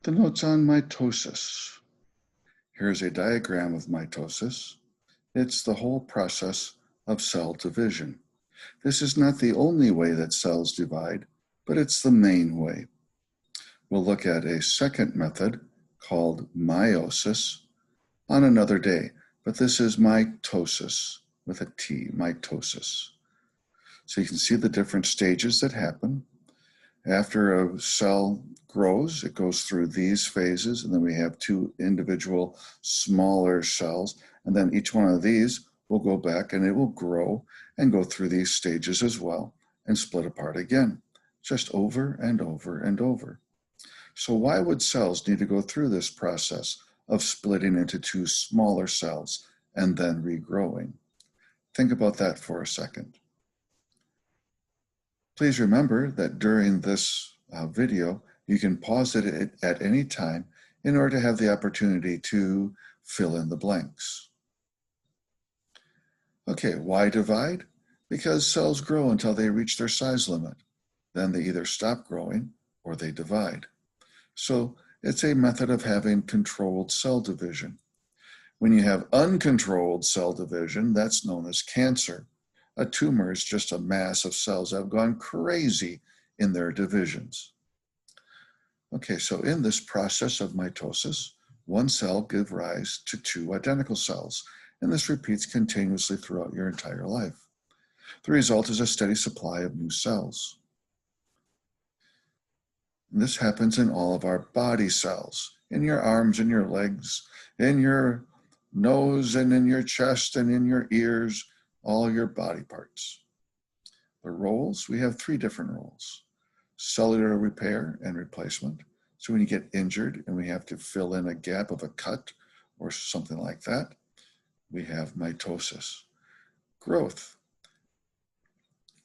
The notes on mitosis. Here's a diagram of mitosis. It's the whole process of cell division. This is not the only way that cells divide, but it's the main way. We'll look at a second method called meiosis on another day, but this is mitosis with a T, mitosis. So you can see the different stages that happen. After a cell grows, it goes through these phases, and then we have two individual smaller cells, and then each one of these will go back and it will grow and go through these stages as well and split apart again, just over and over and over. So why would cells need to go through this process of splitting into two smaller cells and then regrowing? Think about that for a second. Please remember that during this video, you can pause it at any time in order to have the opportunity to fill in the blanks. Okay, why divide? Because cells grow until they reach their size limit. Then they either stop growing or they divide. So it's a method of having controlled cell division. When you have uncontrolled cell division, that's known as cancer. A tumor is just a mass of cells that have gone crazy in their divisions. Okay, so in this process of mitosis, one cell gives rise to two identical cells, and this repeats continuously throughout your entire life. The result is a steady supply of new cells. And this happens in all of our body cells, in your arms and your legs, in your nose and in your chest and in your ears, all your body parts. The roles, we have three different roles: cellular repair and replacement. So when you get injured and we have to fill in a gap of a cut or something like that, we have mitosis. Growth.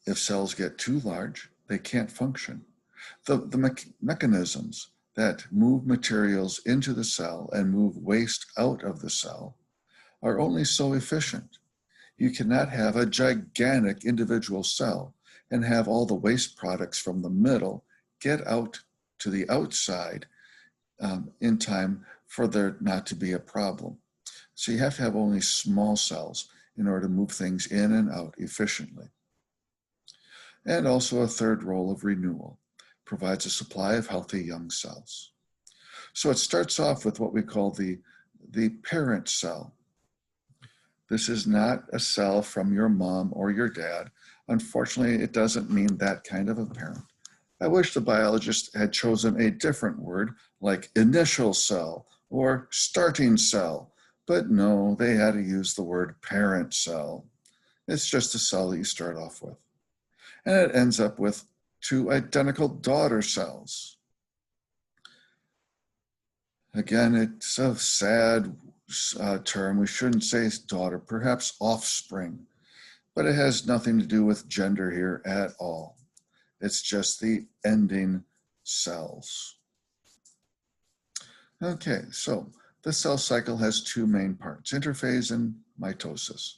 If cells get too large, they can't function. The mechanisms that move materials into the cell and move waste out of the cell are only so efficient. You cannot have a gigantic individual cell and have all the waste products from the middle get out to the outside in time for there not to be a problem. So you have to have only small cells in order to move things in and out efficiently. And also a third role of renewal, provides a supply of healthy young cells. So it starts off with what we call the parent cell. This is not a cell from your mom or your dad. Unfortunately, it doesn't mean that kind of a parent. I wish the biologist had chosen a different word like initial cell or starting cell, but no, they had to use the word parent cell. It's just a cell that you start off with. And it ends up with two identical daughter cells. Again, it's a sad term. We shouldn't say daughter, perhaps offspring, but it has nothing to do with gender here at all. It's just the ending cells. Okay, so the cell cycle has two main parts: interphase and mitosis.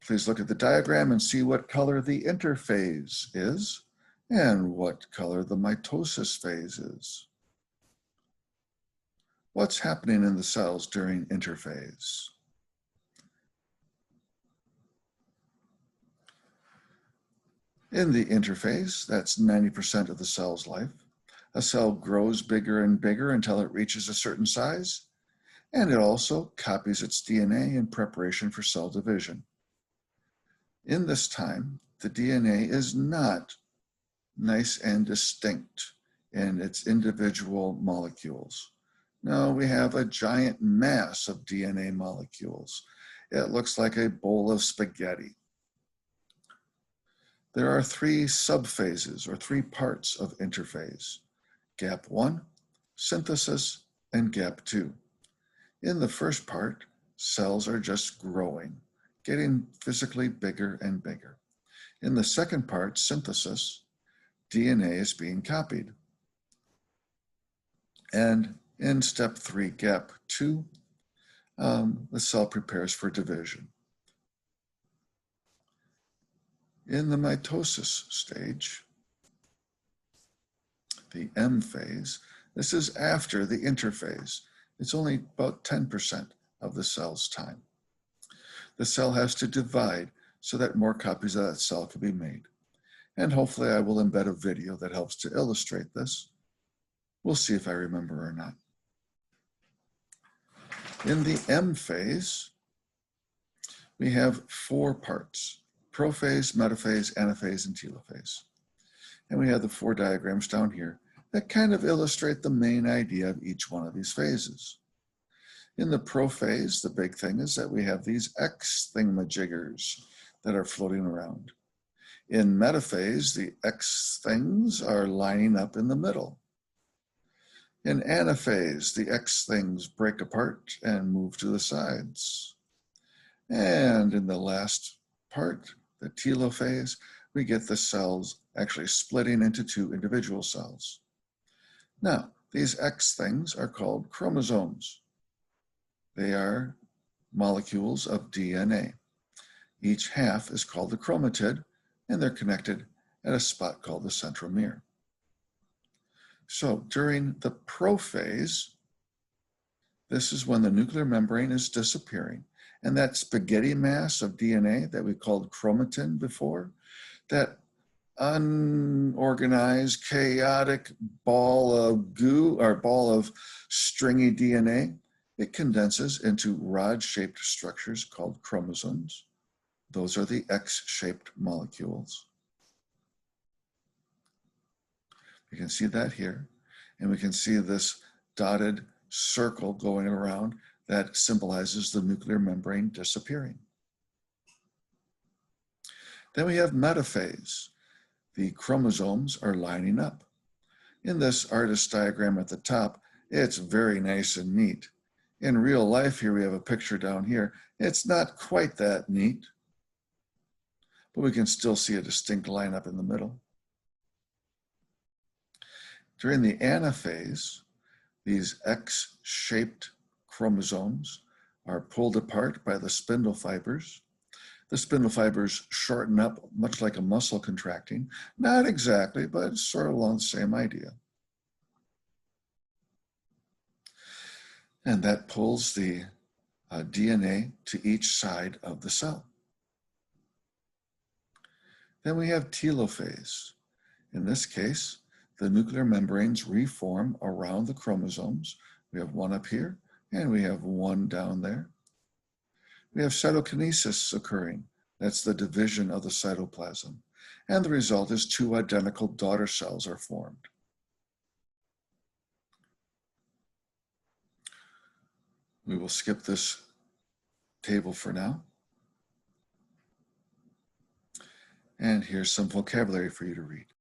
Please look at the diagram and see what color the interphase is and what color the mitosis phase is. What's happening in the cells during interphase? In the interphase, that's 90% of the cell's life. A cell grows bigger and bigger until it reaches a certain size, and it also copies its DNA in preparation for cell division. In this time, the DNA is not nice and distinct in its individual molecules. No, we have a giant mass of DNA molecules. It looks like a bowl of spaghetti. There are three subphases or three parts of interphase: gap 1, synthesis, and gap 2. In the first part, cells are just growing, getting physically bigger and bigger. In the second part, synthesis, DNA is being copied. And in step 3, gap 2, the cell prepares for division. In the mitosis stage, The M phase, this is after the interphase. It's only about 10% of the cell's time. The cell has to divide so that more copies of that cell can be made. And hopefully I will embed a video that helps to illustrate this. We'll see if I remember or not. In the M phase, we have 4 parts: prophase, metaphase, anaphase, and telophase. And we have the 4 diagrams down here that kind of illustrate the main idea of each one of these phases. In the prophase, the big thing is that we have these X thingamajiggers that are floating around. In metaphase, the X things are lining up in the middle. In anaphase, the X things break apart and move to the sides. And in the last part, the telophase, we get the cells actually splitting into 2 individual cells. Now, these X things are called chromosomes. They are molecules of DNA. Each half is called the chromatid, and they're connected at a spot called the centromere. So during the prophase, this is when the nuclear membrane is disappearing, and that spaghetti mass of DNA that we called chromatin before, that unorganized, chaotic ball of goo or ball of stringy DNA, it condenses into rod-shaped structures called chromosomes. Those are the X-shaped molecules. You can see that here, and we can see this dotted circle going around that symbolizes the nuclear membrane disappearing. Then we have metaphase. The chromosomes are lining up. In this artist diagram at the top, it's very nice and neat. In real life here, we have a picture down here. It's not quite that neat, but we can still see a distinct lineup in the middle. During the anaphase, these X-shaped chromosomes are pulled apart by the spindle fibers. The spindle fibers shorten up much like a muscle contracting. Not exactly, but sort of along the same idea. And that pulls the DNA to each side of the cell. Then we have telophase. In this case, the nuclear membranes reform around the chromosomes. We have one up here, and we have one down there. We have cytokinesis occurring. That's the division of the cytoplasm. And the result is 2 identical daughter cells are formed. We will skip this table for now. And here's some vocabulary for you to read.